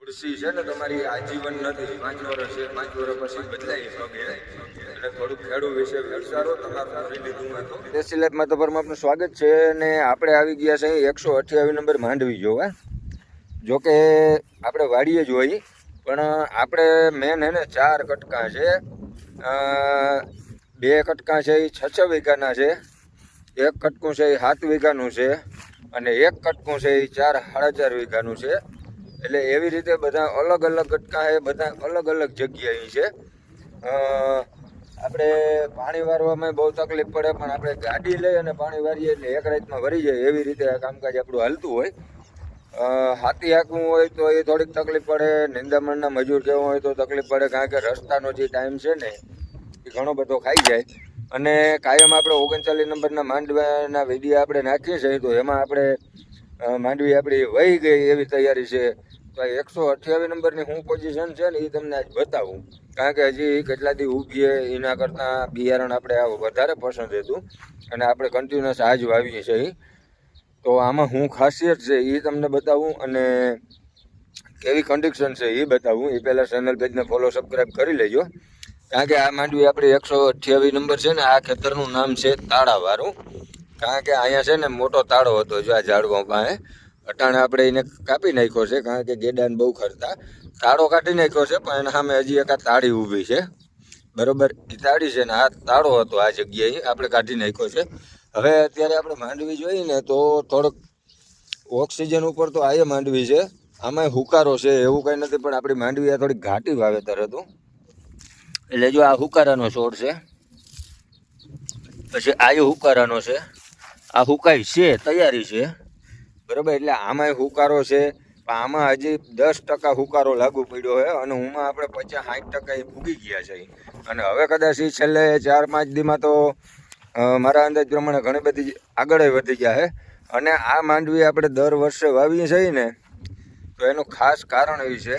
ખુરશી છે ને તમારી આજીવન નથી, 5 વર્ષ છે, 5 વર્ષ પછી બદલાઈ શકે. એટલે થોડુંક ખેડૂત વિશે વિચારો તમારું કરી લીધું હોય તો. દેશી લાઈફમાં તમારું આપનું સ્વાગત છે. અને આપણે આવી ગયા છે 128 નંબર માંડવી જોવા. જોકે આપણે વાડીએ જ હોય, પણ આપણે મેન હે ને 4 કટકા છે. 2 કટકા છે એ 6 વીઘાના છે, 1 કટકું છે એ 7 વીઘાનું છે, અને 1 કટકું છે એ 4-4.5 વીઘાનું છે. એટલે એવી રીતે બધા અલગ અલગ કટકા છે, બધા અલગ અલગ જગ્યાએ છે. આપણે પાણી વારવામાં બહુ તકલીફ પડે, પણ આપણે ગાડી લઈ અને પાણી વારીએ એટલે એક રાતમાં ભરી જાય એવી રીતે આ કામકાજ આપણું હાલતું હોય. હાથી હાંકવું હોય તો એ થોડીક તકલીફ પડે, નિંદામણના મજૂર કહેવું હોય તો તકલીફ પડે, કારણ કે રસ્તાનો જે ટાઈમ છે ને એ ઘણો બધો ખાઈ જાય. અને કાયમ આપણે 39 નંબરના માંડવાના વિડીયો આપણે નાખીએ છીએ, તો એમાં આપણે માંડવી આપણી વહી ગઈ એવી તૈયારી છે. તો 128 નંબરની શું પોઝિશન છે ને એ તમને આજ બતાવું, કારણ કે હજી કેટલા દી ઊભીએ એના કરતાં બિયારણ આપણે આ વધારે પસંદ હતું, અને આપણે કન્ટિન્યુઅસ આજ વાવીએ છીએ. તો આમાં શું ખાસિયત છે એ તમને બતાવું, અને કેવી કન્ડિશન છે એ બતાવું. એ પહેલાં ચેનલ પેજને ફોલો સબસ્ક્રાઈબ કરી લેજો, કારણ કે આ માંડવી આપણી 128 નંબર છે ને, આ ખેતરનું નામ છે તાળાવાળું. કારણ કે અહીંયા છે ને મોટો તાળો હતો, જો આ ઝાડવા પાસે અટાણે આપણે એને કાપી નાખ્યો છે, કારણ કે ગેડાને બહુ ખરતા. તાળો કાઢી નાખ્યો છે, પણ એના સામે હજી એક આ તાળી ઊભી છે, બરોબર. એ તાળી છે ને આ તાળો હતો, આ જગ્યાએ આપણે કાઢી નાખ્યો છે. હવે અત્યારે આપણે માંડવી જોઈએ ને તો થોડોક ઓક્સિજન ઉપર તો આ માંડવી છે, આમાં હુકારો છે એવું કંઈ નથી, પણ આપણી માંડવી આ થોડીક ઘાટી વાવેતર હતું. એટલે જો આ હુકારાનો છોડ છે, પછી આ હુકારાનો છે, આ હુકાઈ છે, તૈયારી છે, બરાબર. એટલે આમાંય હુકારો છે, પણ આમાં હજી 10% હુકારો લાગુ પડ્યો છે, અને હુંમાં આપણે 50-60% એ ફૂગી ગયા છે. અને હવે કદાચ એ છેલ્લે 4-5 દીમાં તો મારા અંદાજ પ્રમાણે ઘણી બધી આગળ વધી ગયા છે. અને આ માંડવી આપણે દર વર્ષે વાવીએ છીએ ને, તો એનું ખાસ કારણ એ છે,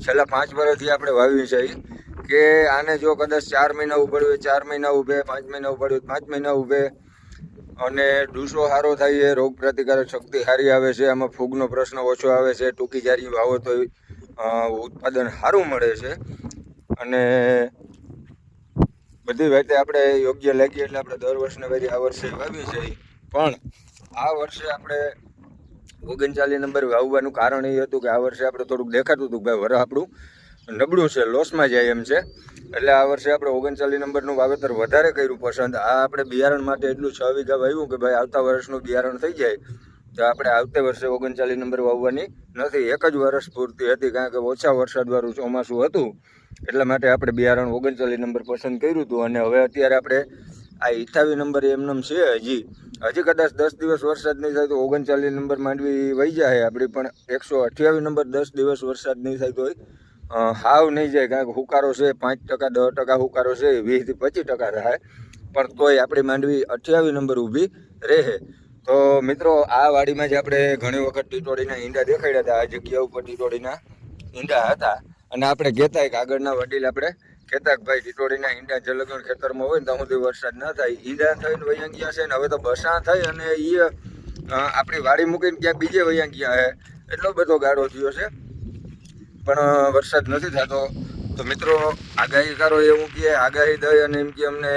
છેલ્લા 5 વર્ષથી આપણે વાવીએ છીએ કે આને જો કદાચ 4 મહિના ઉભળ્યું, 4 મહિના ઊભે, 5 મહિના ઉભળ્યું, 5 મહિના ઊભે, અને ડૂસો સારો થાય છે, રોગ પ્રતિકારક શક્તિ સારી આવે છે, આમાં ફૂગનો પ્રશ્ન ઓછો આવે છે, ટૂંકી જારી વાવો તો ઉત્પાદન સારું મળે છે. અને બધી રીતે આપણે યોગ્ય લાગીએ એટલે આપણે દર વર્ષને બધી આ વર્ષે વાવીએ છીએ. પણ આ વર્ષે આપણે 39 નંબર વાવવાનું કારણ એ હતું કે આ વર્ષે આપણે થોડુંક દેખાતું હતું કે ભાઈ વરસ આપણું નબળું છે, લોસમાં જાય એમ છે. એટલે આ વર્ષે આપણે 39 નંબરનું વાવેતર વધારે કર્યું પસંદ. આ આપણે બિયારણ માટે એટલું 6 વીઘા વાવ્યું કે ભાઈ આવતા વર્ષનું બિયારણ થઈ જાય તો આપણે આવતે વર્ષે 39 નંબર વાવવાની નથી. એક જ વર્ષ પૂરતી હતી, કારણ કે ઓછા વરસાદવાળું ચોમાસું હતું, એટલા માટે આપણે બિયારણ 39 નંબર પસંદ કર્યું હતું. અને હવે અત્યારે આપણે આ 28 નંબર એમનેમ છે, હજી કદાચ 10 દિવસ વરસાદ નહીં થાય તો 39 નંબર માંડવી વહી જાય આપણી, પણ 128 નંબર 10 દિવસ વરસાદ નહીં થાય તો હાવ નહીં જાય, કારણ કે હુકારો છે 5%, 10% હુકારો છે, 20-25% થાય, પણ તોય આપણી માંડવી 28 નંબર ઊભી રહે. તો મિત્રો, આ વાડીમાં જ આપણે ઘણી વખત ટીટોડીના ઈંડા દેખાડ્યા હતા. આ જગ્યા ઉપર ટીટોડીના ઈંડા હતા, અને આપણે કહેતા કે આગળના વડીલ આપણે કહેતા કે ભાઈ ટીટોડીના ઈંડા જલગણ ખેતરમાં હોય ને ત્યાં સુધી વરસાદ ન થાય. ઈંડા થઈને વૈયા ગયા છે ને હવે તો બસા થઈ અને એ આપણી વાડી મૂકીને ક્યાંક બીજે વૈયા ગયા છે. એટલો બધો ગાળો થયો છે, પણ વરસાદ નથી થતો. તો મિત્રો, આગાહીકારો એવું કહે, આગાહી દઈ અને એમ કે અમને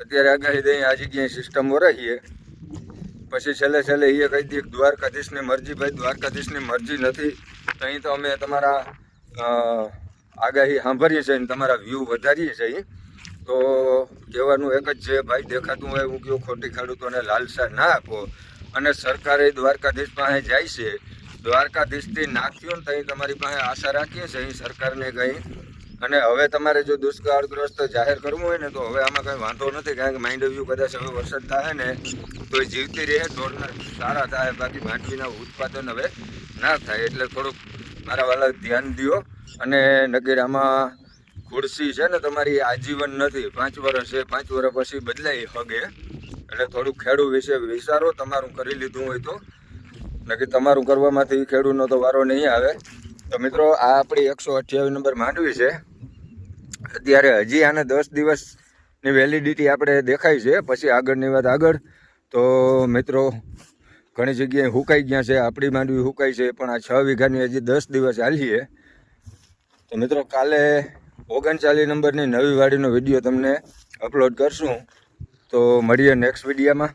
અત્યારે આગાહી દઈ આ જગ્યાએ સિસ્ટમ વરાઈએ, પછી છેલ્લે એ કહી દઈએ દ્વારકાધીશની મરજી. ભાઈ, દ્વારકાધીશની મરજી નથી તો અહીં તો અમે તમારા આગાહી સાંભળીએ છીએ, તમારા વ્યૂ વધારીએ છીએ. તો કહેવાનું એક જ છે ભાઈ, દેખાતું હોય હું કહું, ખોટી ખેડૂતોને લાલસા ના આપો. અને સરકારે દ્વારકાધીશ પાસે જાય છે, દ્વારકાધીશથી નાખ્યો ને ત્યાં તમારી પાસે આશા રાખીએ છીએ અહીં સરકારને કંઈ. અને હવે તમારે જો દુષ્કાળગ્રસ્ત જાહેર કરવું હોય ને તો હવે આમાં કંઈ વાંધો નથી, કારણ કે માંડવ્યું કદાચ હવે વરસાદ થાય ને તો એ જીવતી રહે, ઢોરના સારા થાય, બાકી માંડવીના ઉત્પાદન હવે ના થાય. એટલે થોડુંક મારા વાલા ધ્યાન દો. અને નગર આમાં ખુરશી છે ને તમારી આજીવન નથી, 5 વર્ષ છે, 5 વર્ષ પછી બદલાઈ હગે. એટલે થોડુંક ખેડૂત વિશે વિચારો, તમારું કરી લીધું હોય તો, નક્કી તમારું કરવામાંથી ખેડૂતનો તો વારો નહીં આવે. તો મિત્રો, આ આપણી 128 નંબર માંડવી છે. અત્યારે હજી આને 10 દિવસની વેલિડિટી આપણે દેખાય છે, પછી આગળની વાત આગળ. તો મિત્રો, ઘણી જગ્યાએ હુકાઈ ગયા છે, આપણી માંડવી હુકાઈ છે, પણ આ 6 વીઘાની હજી 10 દિવસ હાલીએ. તો મિત્રો કાલે 39 નંબરની નવી વાડીનો વિડીયો તમને અપલોડ કરશું. તો મળીએ નેક્સ્ટ વિડીયોમાં.